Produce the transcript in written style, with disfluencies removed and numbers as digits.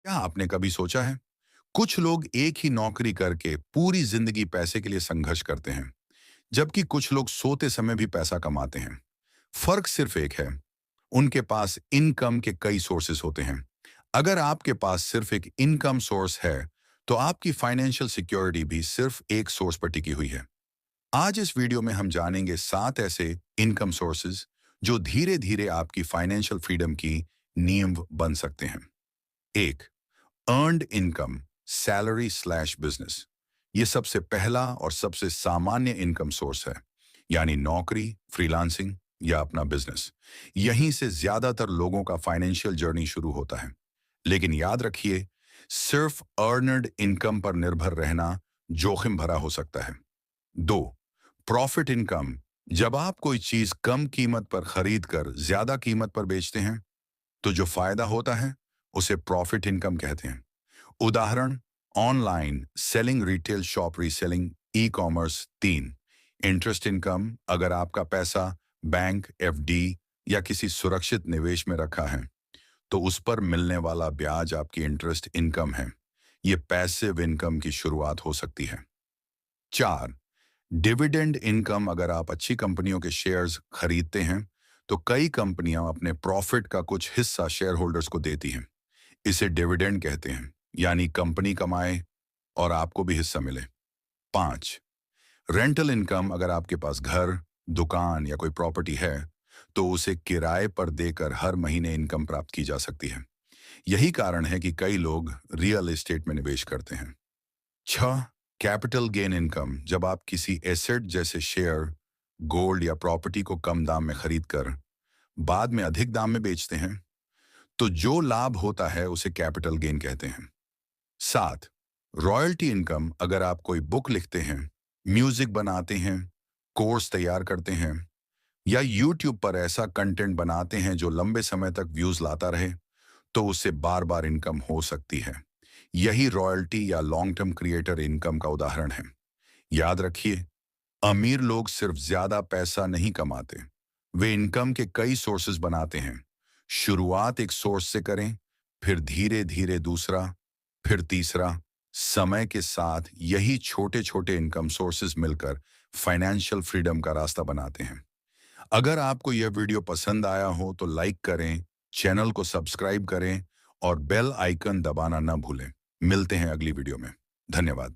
क्या आपने कभी सोचा है, कुछ लोग एक ही नौकरी करके पूरी जिंदगी पैसे के लिए संघर्ष करते हैं, जबकि कुछ लोग सोते समय भी पैसा कमाते हैं। फर्क सिर्फ एक है, उनके पास इनकम के कई सोर्सेस होते हैं। अगर आपके पास सिर्फ एक इनकम सोर्स है, तो आपकी फाइनेंशियल सिक्योरिटी भी सिर्फ एक सोर्स पर टिकी हुई है। आज इस वीडियो में हम जानेंगे 7 ऐसे इनकम सोर्सेज जो धीरे धीरे आपकी फाइनेंशियल फ्रीडम की नींव बन सकते हैं। एक, earned income, salary slash business. ये सबसे पहला और सबसे सामान्य इनकम सोर्स है, यानी नौकरी, फ्रीलांसिंग या अपना बिजनेस। यहीं से ज्यादातर लोगों का फाइनेंशियल जर्नी शुरू होता है। लेकिन याद रखिए, सिर्फ अर्नड इनकम पर निर्भर रहना जोखिम भरा हो सकता है। दो, प्रॉफिट इनकम। जब आप कोई चीज कम कीमत पर खरीद कर ज्यादा कीमत पर बेचते हैं, तो जो फायदा होता है उसे प्रॉफिट इनकम कहते हैं। उदाहरण, online selling, retail shop reselling, e commerce. तीन, इंटरेस्ट इनकम। अगर आपका पैसा बैंक, एफडी या किसी सुरक्षित निवेश में रखा है, तो उस पर मिलने वाला ब्याज आपकी इंटरेस्ट इनकम है। ये पैसिव इनकम की शुरुआत हो सकती है। चार, डिविडेंड इनकम। अगर आप अच्छी कंपनियों के शेयर्स खरीदते हैं, तो कई कंपनियां अपने प्रॉफिट का कुछ हिस्सा शेयर होल्डर्स को देती हैं। इसे डिविडेंड कहते हैं, यानी कंपनी कमाए और आपको भी हिस्सा मिले। पांच, रेंटल इनकम। अगर आपके पास घर, दुकान या कोई प्रॉपर्टी है, तो उसे किराए पर देकर हर महीने इनकम प्राप्त की जा सकती है। यही कारण है कि कई लोग रियल एस्टेट में निवेश करते हैं। छह, कैपिटल गेन इनकम। जब आप किसी एसेट जैसे शेयर, गोल्ड या प्रॉपर्टी को कम दाम में खरीद कर बाद में अधिक दाम में बेचते हैं, तो जो लाभ होता है उसे कैपिटल गेन कहते हैं। सात, रॉयल्टी इनकम। अगर आप कोई बुक लिखते हैं, म्यूजिक बनाते हैं, कोर्स तैयार करते हैं या यूट्यूब पर ऐसा कंटेंट बनाते हैं जो लंबे समय तक व्यूज लाता रहे, तो उससे बार बार इनकम हो सकती है। यही रॉयल्टी या लॉन्ग टर्म क्रिएटर इनकम का उदाहरण है। याद रखिए, अमीर लोग सिर्फ ज्यादा पैसा नहीं कमाते, वे इनकम के कई सोर्सेज बनाते हैं। शुरुआत एक सोर्स से करें, फिर धीरे धीरे दूसरा, फिर तीसरा। समय के साथ यही छोटे छोटे इनकम सोर्सेज मिलकर फाइनेंशियल फ्रीडम का रास्ता बनाते हैं। अगर आपको यह वीडियो पसंद आया हो तो लाइक करें, चैनल को सब्सक्राइब करें और बेल आइकन दबाना न भूलें। मिलते हैं अगली वीडियो में। धन्यवाद।